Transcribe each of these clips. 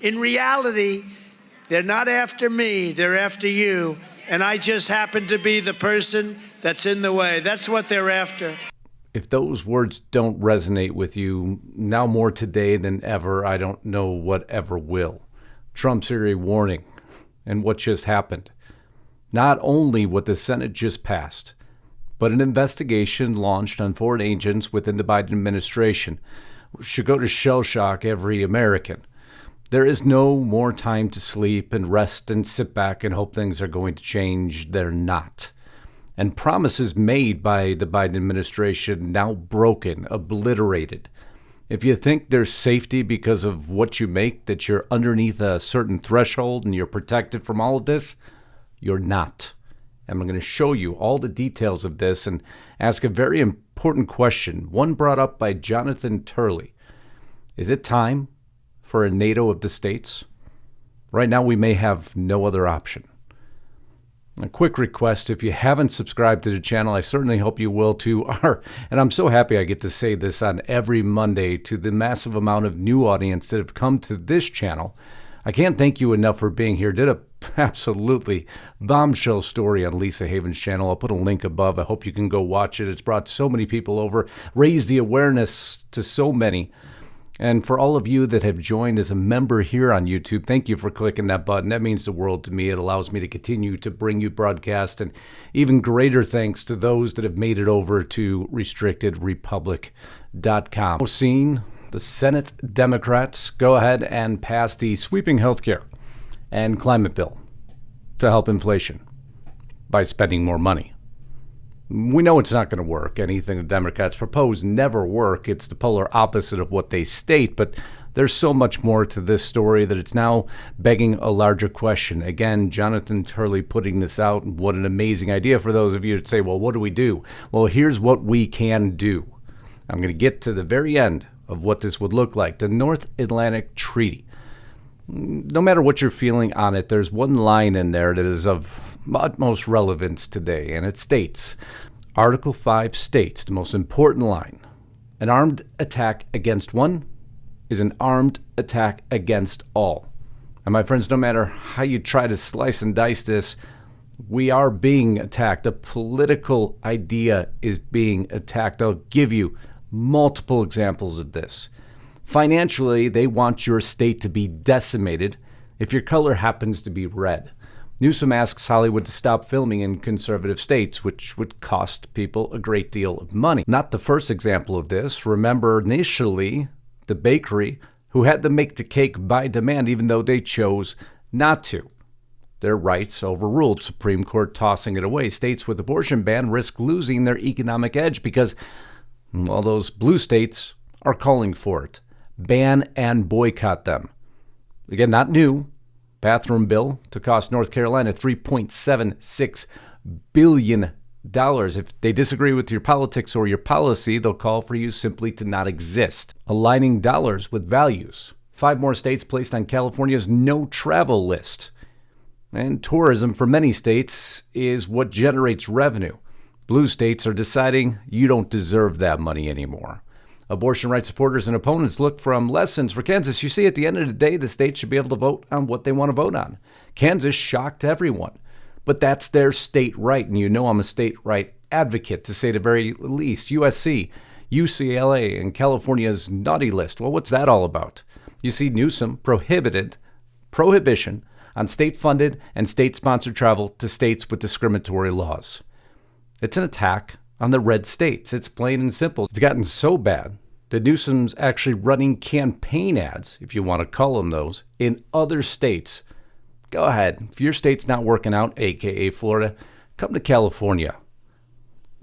In reality, they're not after me, they're after you. And I just happen to be the person that's in the way. That's what they're after. If those words don't resonate with you, now more today than ever, I don't know what ever will. Trump's Eerie warning and what just happened. Not only what the Senate just passed, but an investigation launched on foreign agents within the Biden administration should go to shell-shock every American. There is no more time to sleep and rest and sit back and hope things are going to change. They're not. And promises made by the Biden administration now broken, obliterated. If you think there's safety because of what you make, that you're underneath a certain threshold and you're protected from all of this, you're not. And I'm going to show you all the details of this and ask a very important question, one brought up by Jonathan Turley. Is it time for a NATO of the states? Right now, we may have no other option. A quick request, if you haven't subscribed to the channel, I certainly hope you will too. And I'm so happy I get to say this on every Monday to the massive amount of new audience that have come to this channel. I can't thank you enough for being here. Did a absolutely bombshell story on Lisa Haven's channel. I'll put a link above. I hope you can go watch it. It's brought so many people over, raised the awareness to so many. And for all of you that have joined as a member here on YouTube, thank you for clicking that button. That means the world to me. It allows me to continue to bring you broadcast, and even greater thanks to those that have made it over to restrictedrepublic.com. Seen the Senate Democrats go ahead and pass the sweeping healthcare and climate bill to help inflation by spending more money. We know it's not going to work. Anything the Democrats propose never work. It's the polar opposite of what they state, but there's so much more to this story that it's now begging a larger question. Again, Jonathan Turley putting this out. What an amazing idea for those of you that say, well, what do we do? Well, here's what we can do. I'm going to get to the very end of what this would look like. The North Atlantic Treaty. No matter what you're feeling on it, there's one line in there that is of utmost relevance today, and it states, Article 5 states, the most important line, an armed attack against one is an armed attack against all. And my friends, no matter how you try to slice and dice this, we are being attacked. A political idea is being attacked. I'll give you multiple examples of this. Financially, they want your state to be decimated if your color happens to be red. Newsom asks Hollywood to stop filming in conservative states, which would cost people a great deal of money. Not the first example of this. Remember initially the bakery who had to make the cake by demand even though they chose not to. Their rights overruled, Supreme Court tossing it away. States with abortion ban risk losing their economic edge because, well, those blue states are calling for it. Ban and boycott them. Again, not new. Bathroom bill to cost North Carolina $3.76 billion. If they disagree with your politics or your policy, they'll call for you simply to not exist. Aligning dollars with values. 5 more states placed on California's no travel list. And tourism for many states is what generates revenue. Blue states are deciding you don't deserve that money anymore. Abortion rights supporters and opponents look from lessons for Kansas. You see, at the end of the day, the state should be able to vote on what they want to vote on. Kansas shocked everyone, but that's their state right. And you know I'm a state right advocate, to say the very least. USC, UCLA, and California's naughty list. Well, what's that all about? You see, Newsom prohibition on state-funded and state-sponsored travel to states with discriminatory laws. It's an attack on the red states. It's plain and simple. It's gotten so bad that Newsom's actually running campaign ads, if you want to call them those, in other states. Go ahead. If your state's not working out, aka Florida, come to California.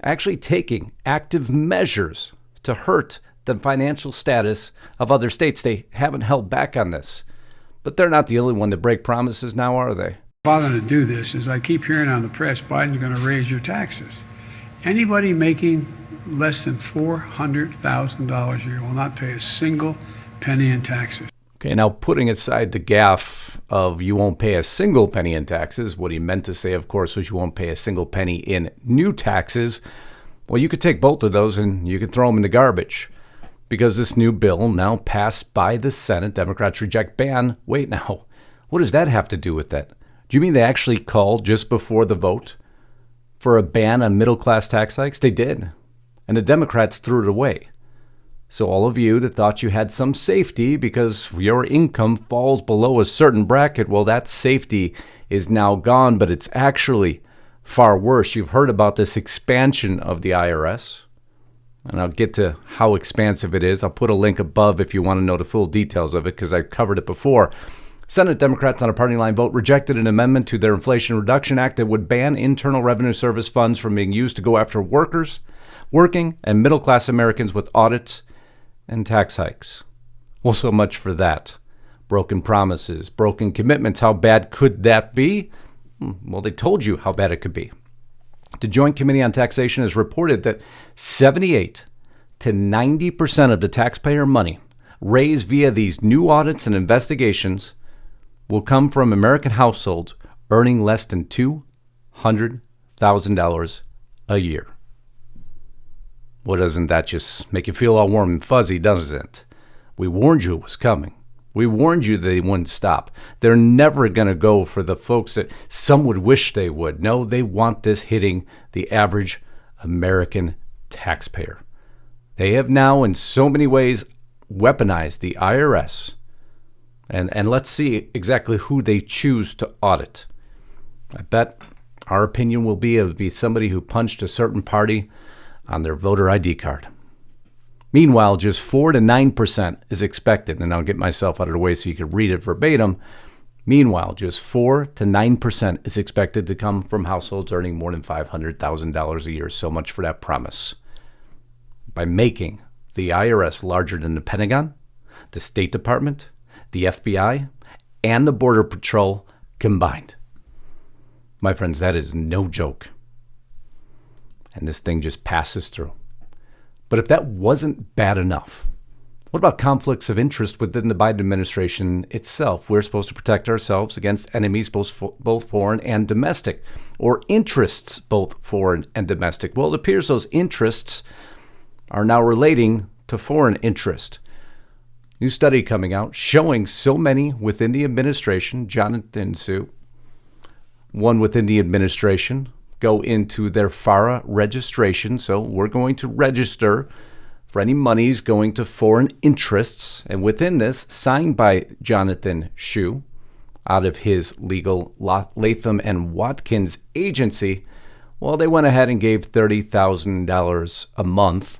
Actually taking active measures to hurt the financial status of other states. They haven't held back on this. But they're not the only one to break promises now, are they? Bothering to do this is I keep hearing on the press, Biden's going to raise your taxes. Anybody making less than $400,000 a year will not pay a single penny in taxes. Okay, now putting aside the gaffe of you won't pay a single penny in taxes, what he meant to say, of course, was you won't pay a single penny in new taxes. Well, you could take both of those and you could throw them in the garbage. because this new bill now passed by the Senate. Democrats reject ban. Wait now, what does that have to do with that? Do you mean they actually called just before the vote for a ban on middle-class tax hikes? They did, and the Democrats threw it away. So all of you that thought you had some safety because your income falls below a certain bracket, well, that safety is now gone, but it's actually far worse. You've heard about this expansion of the IRS, and I'll get to how expansive it is. I'll put a link above if you want to know the full details of it, because I've covered it before. Senate Democrats on a party line vote rejected an amendment to their Inflation Reduction Act that would ban Internal Revenue Service funds from being used to go after working and middle-class Americans with audits and tax hikes. Well, so much for that. Broken promises, broken commitments. How bad could that be? Well, they told you how bad it could be. The Joint Committee on Taxation has reported that 78 to 90% of the taxpayer money raised via these new audits and investigations will come from American households earning less than $200,000 a year. Well, doesn't that just make you feel all warm and fuzzy, doesn't it? We warned you it was coming. We warned you they wouldn't stop. They're never going to go for the folks that some would wish they would. No, they want this hitting the average American taxpayer. They have now, in so many ways, weaponized the IRS. And let's see exactly who they choose to audit. I bet our opinion will be it would be somebody who punched a certain party on their voter ID card. Meanwhile, just 4 to 9% is expected, and I'll get myself out of the way so you can read it verbatim. Meanwhile, just 4 to 9% is expected to come from households earning more than $500,000 a year. So much for that promise. By making the IRS larger than the Pentagon, the State Department, the FBI, and the Border Patrol combined. My friends, that is no joke. And this thing just passes through. But if that wasn't bad enough, what about conflicts of interest within the Biden administration itself? We're supposed to protect ourselves against enemies, both foreign and domestic, or interests, both foreign and domestic. Well, it appears those interests are now relating to foreign interest. New study coming out showing so many within the administration, Jonathan Sue, one within the administration, go into their FARA registration. So we're going to register for any monies going to foreign interests. And within this, signed by Jonathan Shu out of his legal Latham and Watkins agency, well, they went ahead and gave $30,000 a month.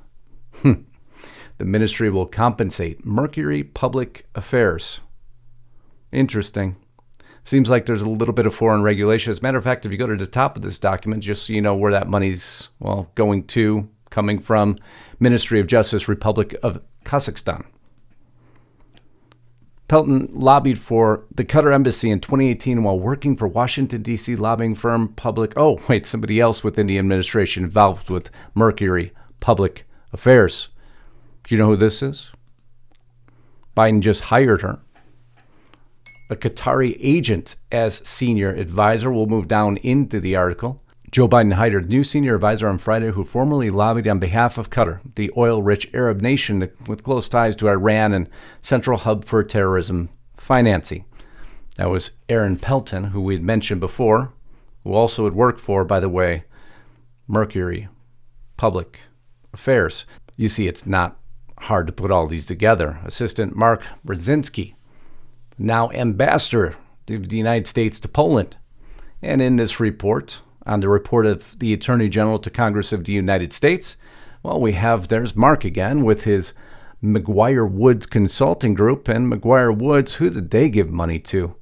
The ministry will compensate Mercury Public Affairs. Interesting. Seems like there's a little bit of foreign regulation. As a matter of fact, if you go to the top of this document, just so you know where that money's, well, going to, coming from, Ministry of Justice, Republic of Kazakhstan. Pelton lobbied for the Qatar embassy in 2018 while working for Washington, D.C. lobbying firm somebody else within the administration involved with Mercury Public Affairs. Do you know who this is? Biden just hired her. A Qatari agent as senior advisor. Will move down into the article. Joe Biden hired a new senior advisor on Friday who formerly lobbied on behalf of Qatar, the oil-rich Arab nation with close ties to Iran and central hub for terrorism financing. That was Aaron Pelton, who we had mentioned before, who also had worked for, by the way, Mercury Public Affairs. You see, it's not hard to put all these together. Assistant Mark Brzezinski, now ambassador of the United States to Poland. And in this report, on the report of the Attorney General to Congress of the United States, well, there's Mark again with his McGuire Woods Consulting Group. And McGuire Woods, who did they give money to?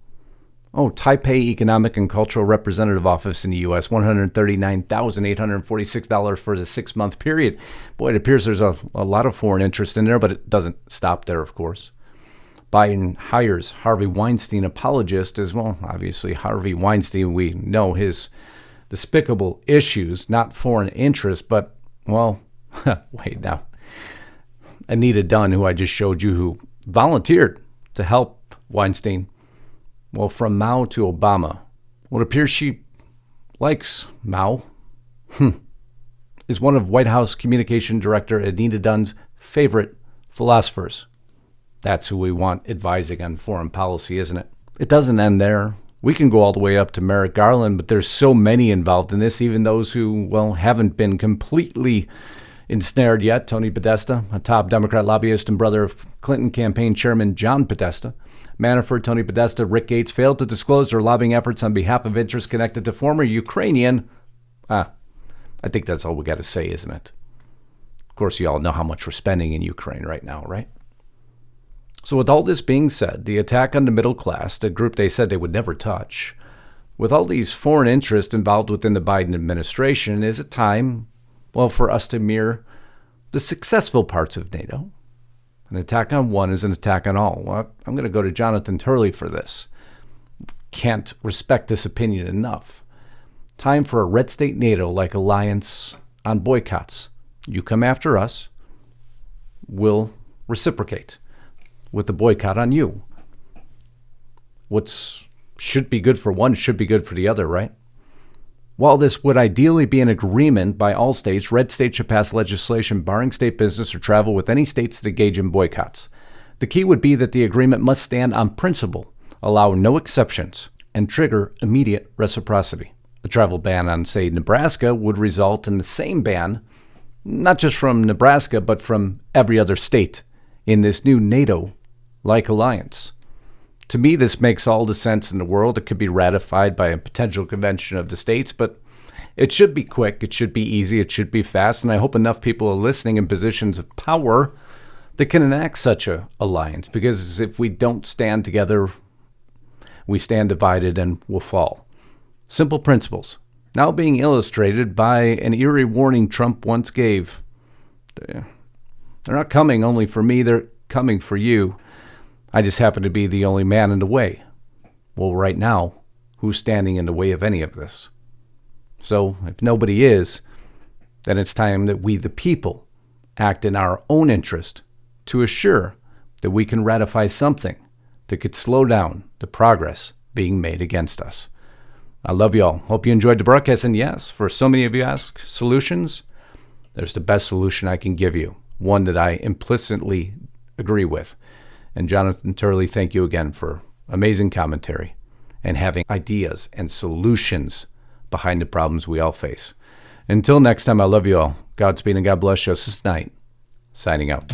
Oh, Taipei Economic and Cultural Representative Office in the U.S., $139,846 for the 6-month period. Boy, it appears there's a lot of foreign interest in there, but it doesn't stop there, of course. Biden hires Harvey Weinstein apologist as well. Obviously, Harvey Weinstein, we know his despicable issues, not foreign interest, but, well, wait now. Anita Dunn, who I just showed you, who volunteered to help Weinstein. Well, from Mao to Obama, what appears she likes Mao is one of White House Communication Director Anita Dunn's favorite philosophers. That's who we want advising on foreign policy, isn't it? It doesn't end there. We can go all the way up to Merrick Garland, but there's so many involved in this, even those who, well, haven't been completely ensnared yet. Tony Podesta, a top Democrat lobbyist and brother of Clinton campaign chairman John Podesta. Manafort, Tony Podesta, Rick Gates failed to disclose their lobbying efforts on behalf of interests connected to former Ukrainian. I think that's all we got to say, isn't it? Of course, you all know how much we're spending in Ukraine right now, right? So with all this being said, the attack on the middle class, the group they said they would never touch, with all these foreign interests involved within the Biden administration, is it time, well, for us to mirror the successful parts of NATO? An attack on one is an attack on all. Well, I'm going to go to Jonathan Turley for this. Can't respect this opinion enough. Time for a red state NATO-like alliance on boycotts. You come after us, we'll reciprocate with the boycott on you. What's should be good for one should be good for the other, right? While this would ideally be an agreement by all states, red states should pass legislation barring state business or travel with any states that engage in boycotts. The key would be that the agreement must stand on principle, allow no exceptions, and trigger immediate reciprocity. A travel ban on, say, Nebraska would result in the same ban, not just from Nebraska, but from every other state in this new NATO-like alliance. To me, this makes all the sense in the world. It could be ratified by a potential convention of the states, but it should be quick, it should be easy, it should be fast, and I hope enough people are listening in positions of power that can enact such an alliance, because if we don't stand together, we stand divided and will fall. Simple principles, now being illustrated by an eerie warning Trump once gave. They're not coming only for me, they're coming for you. I just happen to be the only man in the way. Well, right now, who's standing in the way of any of this? So, if nobody is, then it's time that we, the people, act in our own interest to assure that we can ratify something that could slow down the progress being made against us. I love you all. Hope you enjoyed the broadcast. And yes, for so many of you ask solutions, there's the best solution I can give you, one that I implicitly agree with. And Jonathan Turley, thank you again for amazing commentary and having ideas and solutions behind the problems we all face. Until next time, I love you all. Godspeed and God bless. Justus Knight, signing out.